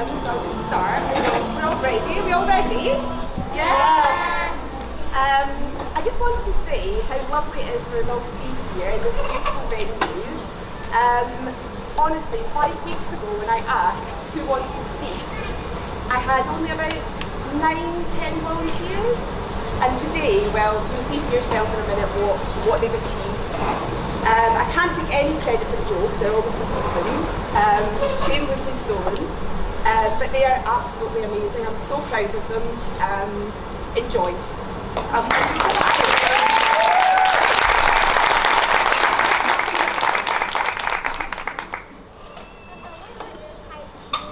everyone, so I'll just start. We're all ready. Are we all ready? Yeah! I just wanted to say how lovely it is for us all to be here in this beautiful venue. Honestly, 5 weeks ago when I asked who wanted to speak, I had only about 9-10 volunteers. And today, well, you'll see for yourself in a minute what they've achieved. I can't take any credit for the jokes, they're all Mr. Hopkins, shamelessly stolen, but they are absolutely amazing. I'm so proud of them. Enjoy.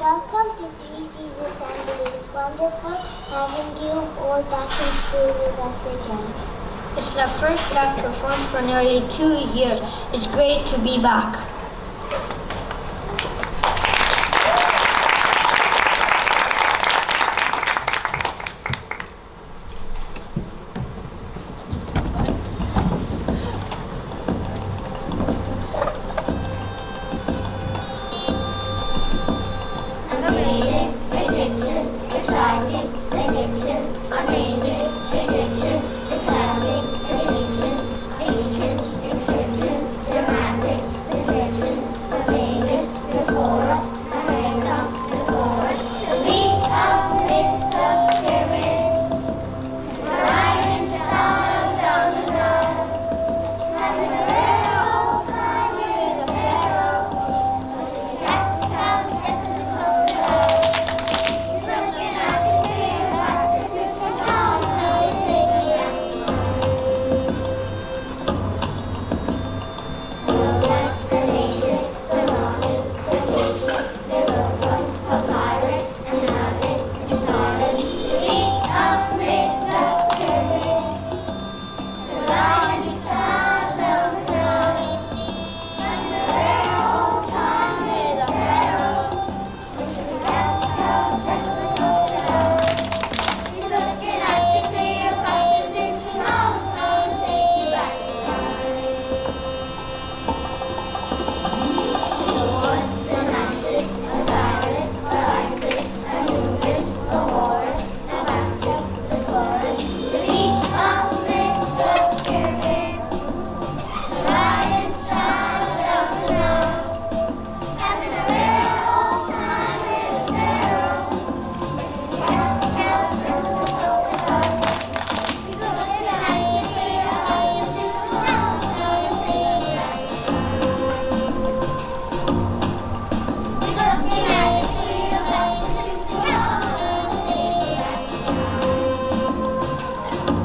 Welcome to 3C's Assembly. It's wonderful having you all back in school with us again. It's the first class performance for nearly 2 years. It's great to be back. Amazing, Egyptian, exciting, Egyptian, amazing, Egyptian, exciting, Egyptian, ancient, inscription, dramatic, description, the pages before us, and here comes the chorus. We up with the pyramids, riding style down the Nile, having a rare old time with the pharaoh, but we got to tell the tip of the crocodile. He's looking at the Cleopatra to forget how to take it out. The explanation, the knowledge, the patient, the road on papyrus, and have it acknowledged. We up with the pyramids, surround the style down the Nile, and the rare old time with the pharaoh, which is the best of the crocodile. He's looking at the Cleopatra to know how to take you back in time. The wars, the Naxos, Osiris, or Isis, Anubis, the Horus, the Baptist, the Chorus, the pyramid, the pyramids, the lion style down the Nile, having a rare old time with the pharaoh, which we got to tell the crocodile. He's looking at the Cleopatra to know how to take you back in time. He's looking at the Cleopatra to know how to take you back in time.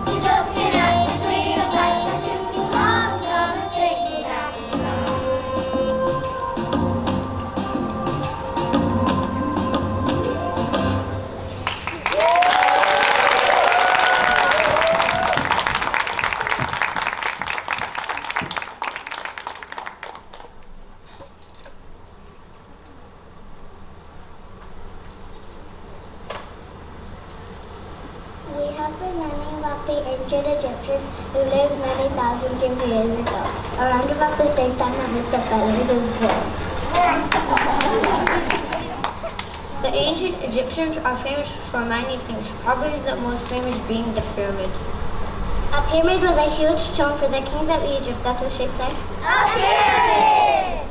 He's looking at the Cleopatra to know how to take you back in We have been learning about the ancient Egyptians who lived many thousands of years ago, around about the same time that Mr. Fellows was born. The ancient Egyptians are famous for many things, probably the most famous being the pyramid. A pyramid was a huge stone for the kings of Egypt that was shaped like a pyramid.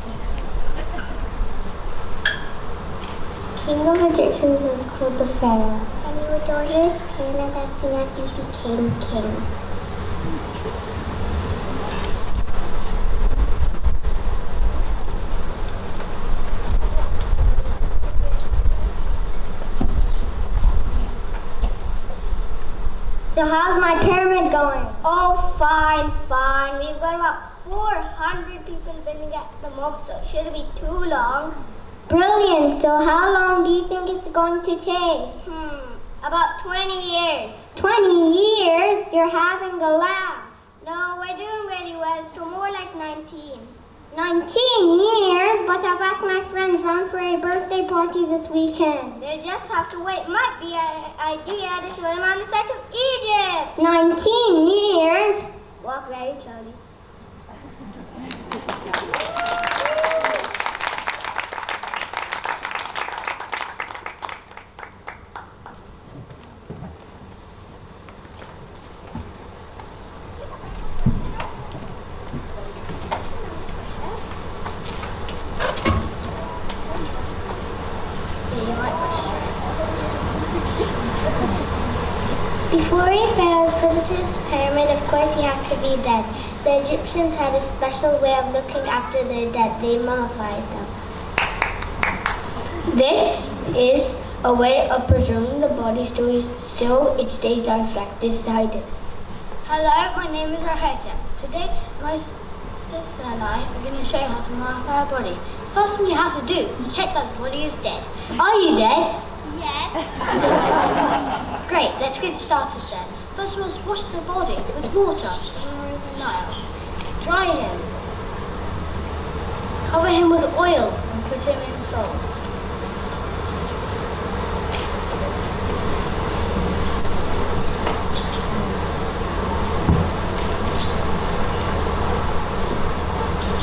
King of Egyptians was called the Pharaoh, and he would order his pyramid as soon as he became king. So how's my pyramid going? Oh, fine. We've got about 400 people building at the moment, so it shouldn't be too long. Brilliant. So how long do you think it's going to take? About 20 years. 20 years? You're having a laugh. No, we're doing really well, so more like 19. 19 years? But I've asked my friends round for a birthday party this weekend. They'll just have to wait. Might be an idea to show them on the site of Egypt. 19 years? Walk very slowly. Buddha's pyramid, of course he had to be dead. The Egyptians had a special way of looking after their dead. They mummified them. This is a way of preserving the body stories so it stays lifelike. This is how I do it. Hello, my name is Raheta. Today, my sister and I are going to show you how to mummify a body. First thing you have to do is check that the body is dead. Are you dead? Yes. Great, let's get started then. First we must wash the body with water in the River Nile. Dry him. Cover him with oil and put him in salt.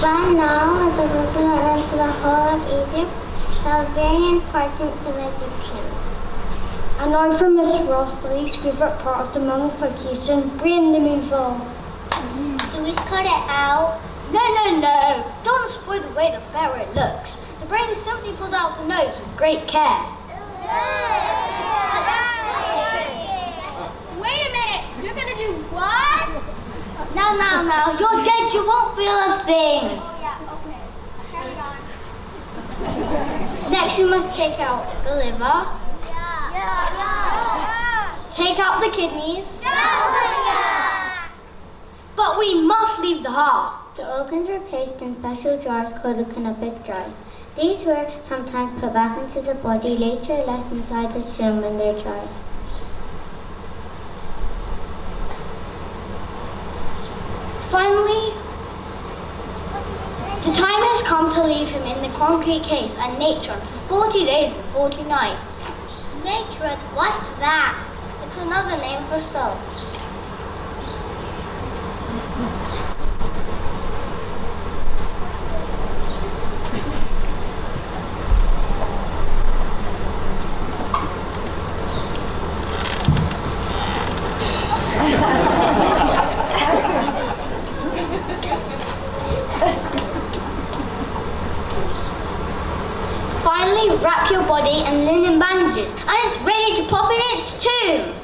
The Nile is a river that runs through the whole of Egypt. That was very important to the Egyptians. And now from Miss Ross, the least favourite part of the mummification, brain removal. Do we cut it out? No. Don't spoil the way the pharaoh looks. The brain is simply pulled out of the nose with great care. Wait a minute, you're gonna do what? Now, you're dead, you won't feel a thing. Oh yeah, okay. Carry on. Next you must take out the liver, take out the kidneys, but we must leave the heart. The organs were placed in special jars called the canopic jars. These were sometimes put back into the body, later left inside the tomb in their jars. Finally, the time has come to leave him in the concrete case and natron for 40 days and 40 nights. Natron, what's that? It's another name for salt. Finally, wrap your body in linen bandages and it's ready to pop in its tomb.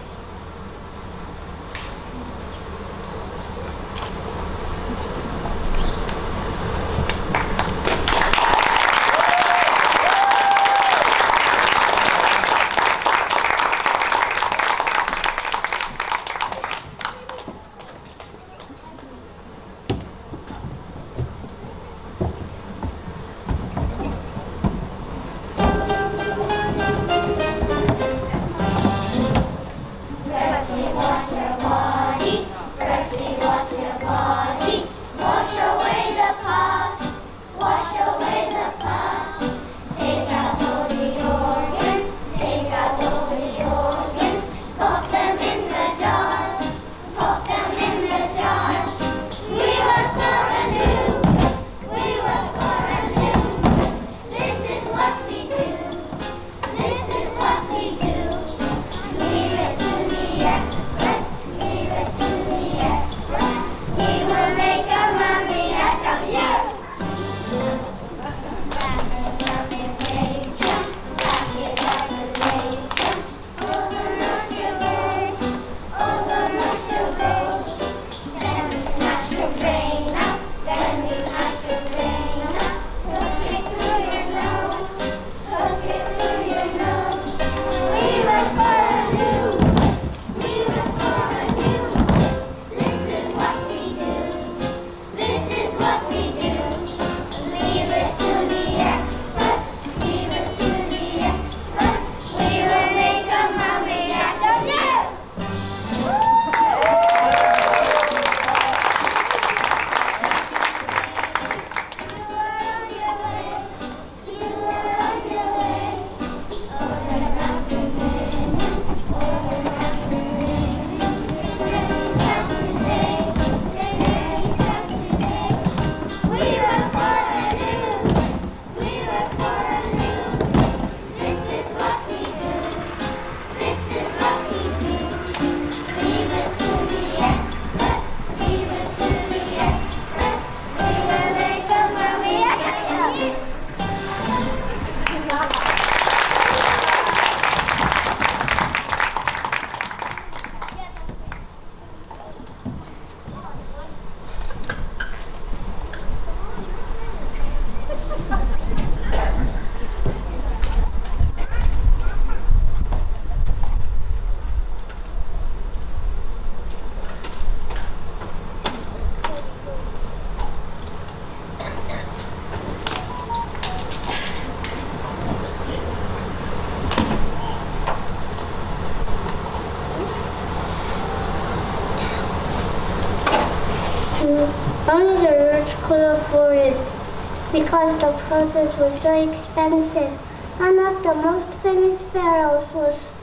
because the process was so expensive. One of the most famous pharaohs was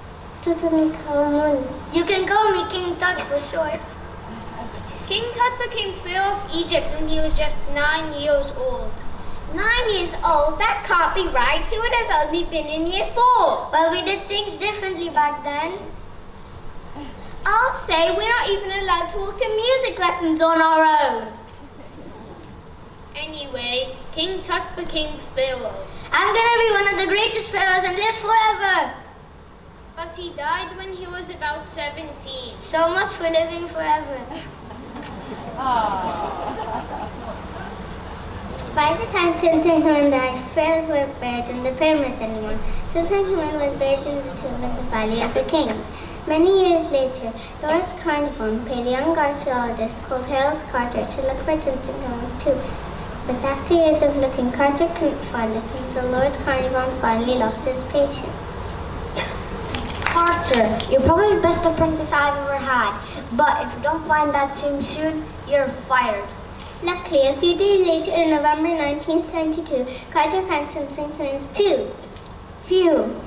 Tutankhamun. You can call me King Tut for short. King Tut became Pharaoh of Egypt when he was just 9 years old. 9 years old? That can't be right. He would have only been in year 4. Well, we did things differently back then. I'll say we're not even allowed to walk to music lessons on our own. Anyway, King Tut became Pharaoh. I'm gonna be one of the greatest pharaohs and live forever. But he died when he was about 17. So much for living forever. By the time Tutankhamun died, pharaohs weren't buried in the pyramids anymore. Tutankhamun was buried in the tomb in the Valley of the Kings. Many years later, Lord Carnarvon paid a young archaeologist called Harold Carter to look for Tutankhamun's tomb. But after years of looking, Carter couldn't find it until Lord Carnarvon finally lost his patience. Carter, you're probably the best apprentice I've ever had. But if you don't find that tomb soon, you're fired. Luckily, a few days later, in November 1922, Carter found Tutankhamun's tomb. Phew.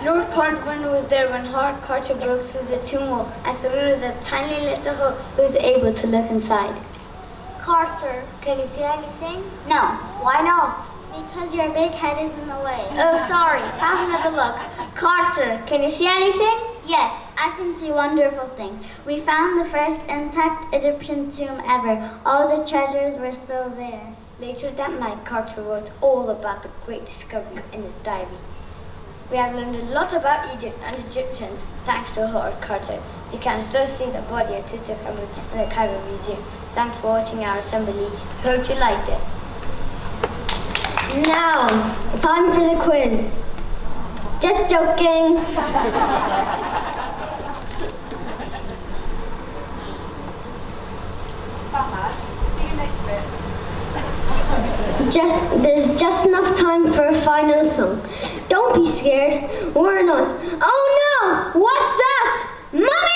Lord Carnarvon was there when Howard Carter broke through the tomb wall and through the tiny little hole he was able to look inside. Carter, can you see anything? No. Why not? Because your big head is in the way. Oh, sorry. Have another look. Carter, can you see anything? Yes, I can see wonderful things. We found the first intact Egyptian tomb ever. All the treasures were still there. Later that night, Carter wrote all about the great discovery in his diary. We have learned a lot about Egypt and Egyptians thanks to Howard Carter. You can still see the body of Tutankhamun in the Cairo Museum. Thanks for watching our assembly. Hope you liked it. Now, time for the quiz. Just joking. See you next bit. There's just enough time for a final song. Don't be scared. We're not. Oh no! What's that? Mommy!